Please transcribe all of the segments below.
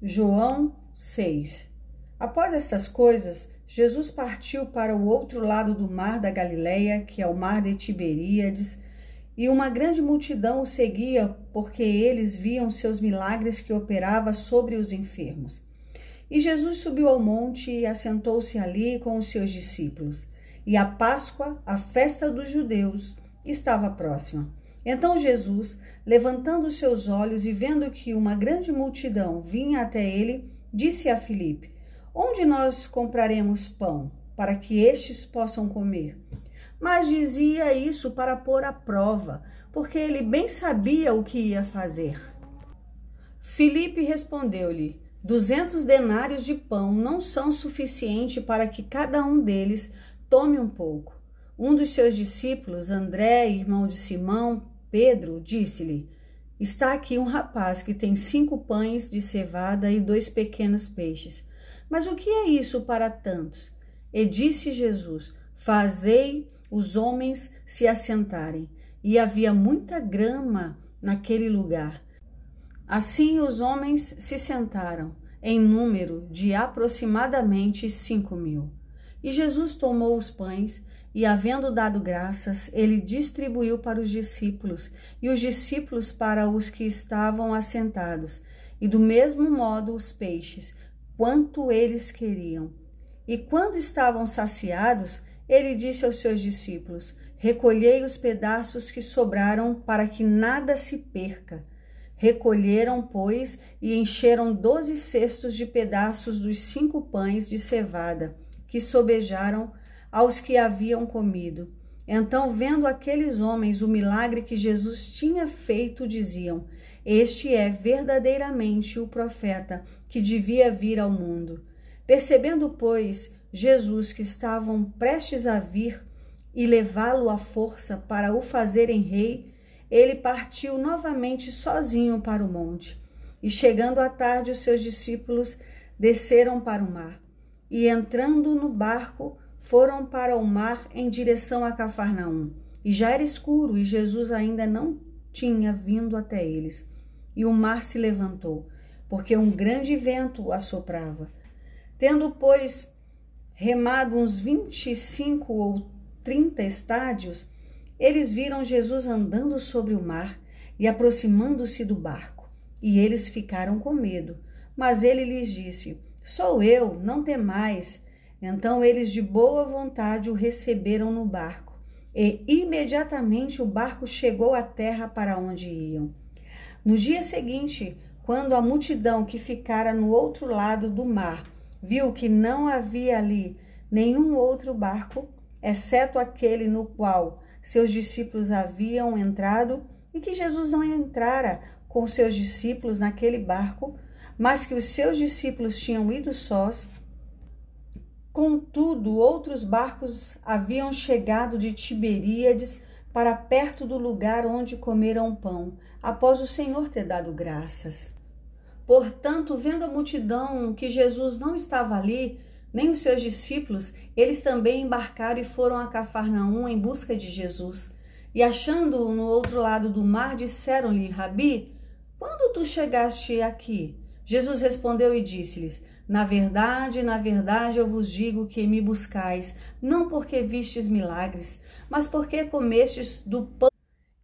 João 6. Após estas coisas, Jesus partiu para o outro lado do mar da Galileia, que é o mar de Tiberíades, e uma grande multidão o seguia, porque eles viam seus milagres que operava sobre os enfermos. E Jesus subiu ao monte e assentou-se ali com os seus discípulos. E a Páscoa, a festa dos judeus, estava próxima. Então Jesus, levantando os seus olhos e vendo que uma grande multidão vinha até ele, disse a Filipe: Onde nós compraremos pão, para que estes possam comer? Mas dizia isso para pôr à prova, porque ele bem sabia o que ia fazer. Filipe respondeu-lhe: 200 denários de pão não são suficientes para que cada um deles tome um pouco. Um dos seus discípulos, André, irmão de Simão, Pedro, disse-lhe: Está aqui um rapaz que tem 5 pães de cevada e 2 pequenos peixes. Mas o que é isso para tantos? E disse Jesus: Fazei os homens se assentarem. E havia muita grama naquele lugar. Assim os homens se sentaram, em número de aproximadamente 5.000. E Jesus tomou os pães e, havendo dado graças, ele distribuiu para os discípulos, e os discípulos para os que estavam assentados, e do mesmo modo os peixes, quanto eles queriam. E quando estavam saciados, ele disse aos seus discípulos: Recolhei os pedaços que sobraram, para que nada se perca. Recolheram, pois, e encheram 12 cestos de pedaços dos 5 pães de cevada, que sobejaram aos que haviam comido. Então, vendo aqueles homens o milagre que Jesus tinha feito, diziam: Este é verdadeiramente o profeta que devia vir ao mundo. Percebendo, pois, Jesus que estavam prestes a vir e levá-lo à força para o fazerem rei, ele partiu novamente sozinho para o monte. E chegando à tarde, os seus discípulos desceram para o mar. E entrando no barco, foram para o mar em direção a Cafarnaum. E já era escuro, e Jesus ainda não tinha vindo até eles. E o mar se levantou, porque um grande vento assoprava. Tendo, pois, remado uns 25 ou 30 estádios, eles viram Jesus andando sobre o mar e aproximando-se do barco. E eles ficaram com medo. Mas ele lhes disse: Sou eu, não temais. Então eles de boa vontade o receberam no barco. E imediatamente o barco chegou à terra para onde iam. No dia seguinte, quando a multidão que ficara no outro lado do mar viu que não havia ali nenhum outro barco, exceto aquele no qual seus discípulos haviam entrado, e que Jesus não entrara com seus discípulos naquele barco, mas que os seus discípulos tinham ido sós. Contudo, outros barcos haviam chegado de Tiberíades para perto do lugar onde comeram pão, após o Senhor ter dado graças. Portanto, vendo a multidão que Jesus não estava ali, nem os seus discípulos, eles também embarcaram e foram a Cafarnaum em busca de Jesus. E achando-o no outro lado do mar, disseram-lhe: Rabi, quando tu chegaste aqui? Jesus respondeu e disse-lhes: na verdade, eu vos digo que me buscais, não porque vistes milagres, mas porque comestes do pão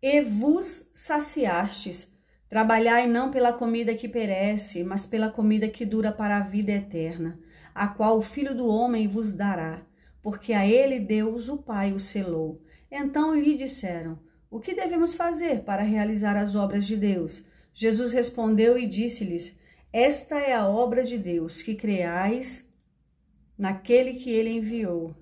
e vos saciastes. Trabalhai não pela comida que perece, mas pela comida que dura para a vida eterna, a qual o Filho do Homem vos dará, porque a ele Deus, o Pai, o selou. Então lhe disseram: O que devemos fazer para realizar as obras de Deus? Jesus respondeu e disse-lhes: Esta é a obra de Deus, que creais naquele que ele enviou.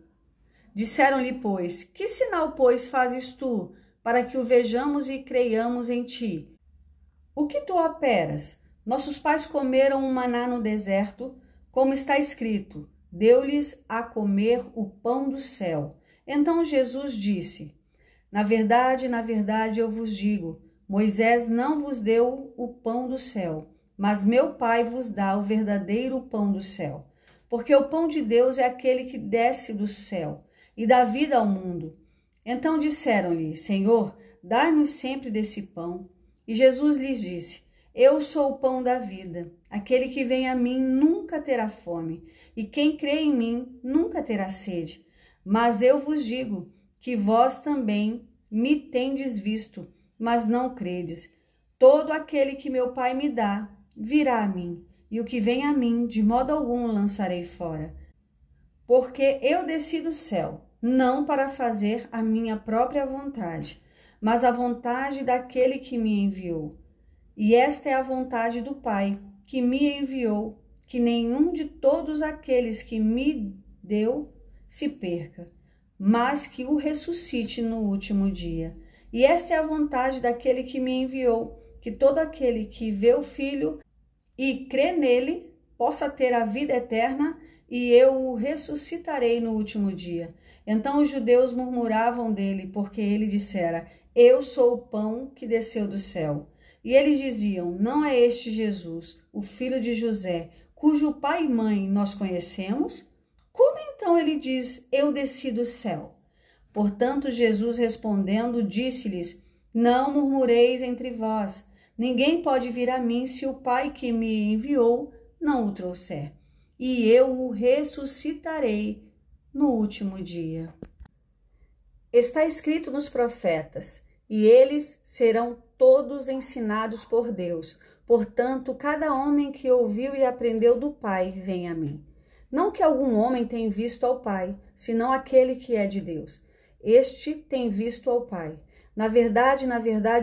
Disseram-lhe, pois: Que sinal, pois, fazes tu, para que o vejamos e creiamos em ti? O que tu operas? Nossos pais comeram um maná no deserto, como está escrito: deu-lhes a comer o pão do céu. Então Jesus disse: na verdade, eu vos digo, Moisés não vos deu o pão do céu, mas meu Pai vos dá o verdadeiro pão do céu. Porque o pão de Deus é aquele que desce do céu e dá vida ao mundo. Então disseram-lhe: Senhor, dai-nos sempre desse pão. E Jesus lhes disse: Eu sou o pão da vida. Aquele que vem a mim nunca terá fome, e quem crê em mim nunca terá sede. Mas eu vos digo que vós também me tendes visto, mas não credes. Todo aquele que meu Pai me dá, virá a mim, e o que vem a mim, de modo algum lançarei fora. Porque eu desci do céu, não para fazer a minha própria vontade, mas a vontade daquele que me enviou. E esta é a vontade do Pai, que me enviou, que nenhum de todos aqueles que me deu se perca, mas que o ressuscite no último dia. E esta é a vontade daquele que me enviou, que todo aquele que vê o Filho e crê nele possa ter a vida eterna, e eu o ressuscitarei no último dia. Então os judeus murmuravam dele, porque ele dissera: eu sou o pão que desceu do céu. E eles diziam: não é este Jesus, o filho de José, cujo pai e mãe nós conhecemos? Como então ele diz: eu desci do céu? Portanto, Jesus respondendo, disse-lhes: não murmureis entre vós. Ninguém pode vir a mim se o Pai que me enviou não o trouxer. E eu o ressuscitarei no último dia. Está escrito nos profetas: e eles serão todos ensinados por Deus. Portanto, cada homem que ouviu e aprendeu do Pai, vem a mim. Não que algum homem tenha visto ao Pai, senão aquele que é de Deus. Este tem visto ao Pai. Na verdade,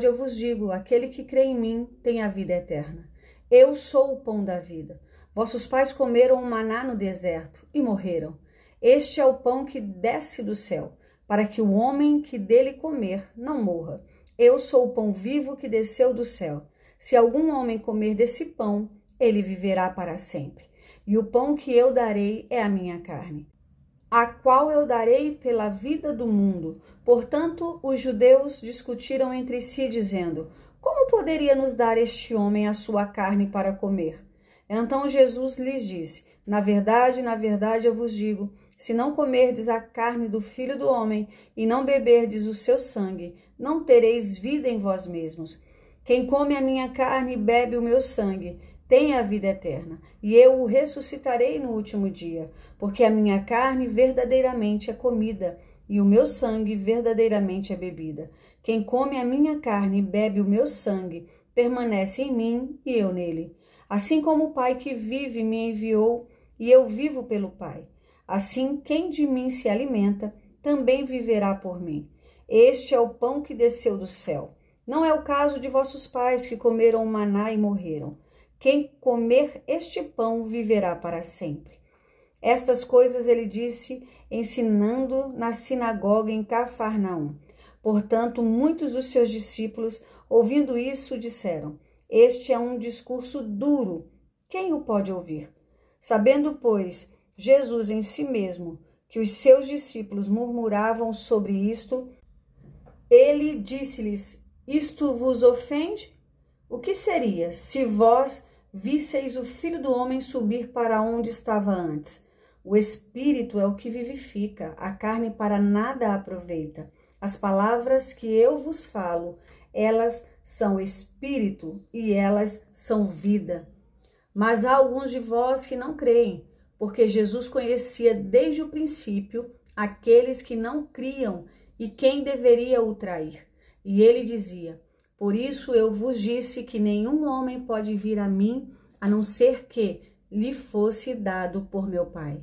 eu vos digo, aquele que crê em mim tem a vida eterna. Eu sou o pão da vida. Vossos pais comeram o maná no deserto e morreram. Este é o pão que desce do céu, para que o homem que dele comer não morra. Eu sou o pão vivo que desceu do céu. Se algum homem comer desse pão, ele viverá para sempre. E o pão que eu darei é a minha carne, a qual eu darei pela vida do mundo. Portanto, os judeus discutiram entre si, dizendo: como poderia nos dar este homem a sua carne para comer? Então Jesus lhes disse: na verdade, eu vos digo, se não comerdes a carne do Filho do Homem e não beberdes o seu sangue, não tereis vida em vós mesmos. Quem come a minha carne e bebe o meu sangue tem a vida eterna, e eu o ressuscitarei no último dia, porque a minha carne verdadeiramente é comida, e o meu sangue verdadeiramente é bebida. Quem come a minha carne e bebe o meu sangue, permanece em mim e eu nele. Assim como o Pai que vive me enviou, e eu vivo pelo Pai. Assim, quem de mim se alimenta, também viverá por mim. Este é o pão que desceu do céu. Não é o caso de vossos pais que comeram o maná e morreram. Quem comer este pão viverá para sempre. Estas coisas ele disse, ensinando na sinagoga em Cafarnaum. Portanto, muitos dos seus discípulos, ouvindo isso, disseram: este é um discurso duro. Quem o pode ouvir? Sabendo, pois, Jesus em si mesmo que os seus discípulos murmuravam sobre isto, ele disse-lhes: isto vos ofende? O que seria se vós visseis o Filho do Homem subir para onde estava antes? O Espírito é o que vivifica, a carne para nada aproveita. As palavras que eu vos falo, elas são Espírito e elas são vida. Mas há alguns de vós que não creem, porque Jesus conhecia desde o princípio aqueles que não criam e quem deveria o trair. E ele dizia: por isso eu vos disse que nenhum homem pode vir a mim, a não ser que lhe fosse dado por meu Pai.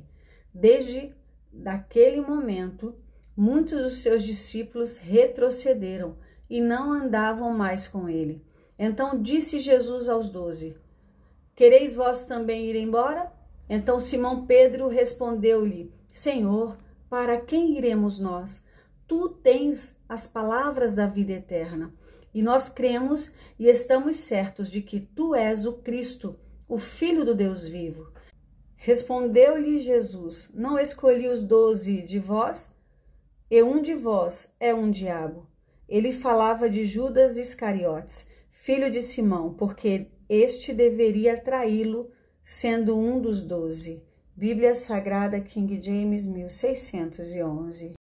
Desde daquele momento, muitos dos seus discípulos retrocederam e não andavam mais com ele. Então disse Jesus aos 12: quereis vós também ir embora? Então Simão Pedro respondeu-lhe: Senhor, para quem iremos nós? Tu tens as palavras da vida eterna. E nós cremos e estamos certos de que tu és o Cristo, o Filho do Deus vivo. Respondeu-lhe Jesus: não escolhi os 12 de vós? E um de vós é um diabo. Ele falava de Judas Iscariotes, filho de Simão, porque este deveria traí-lo, sendo um dos 12. Bíblia Sagrada King James 1611.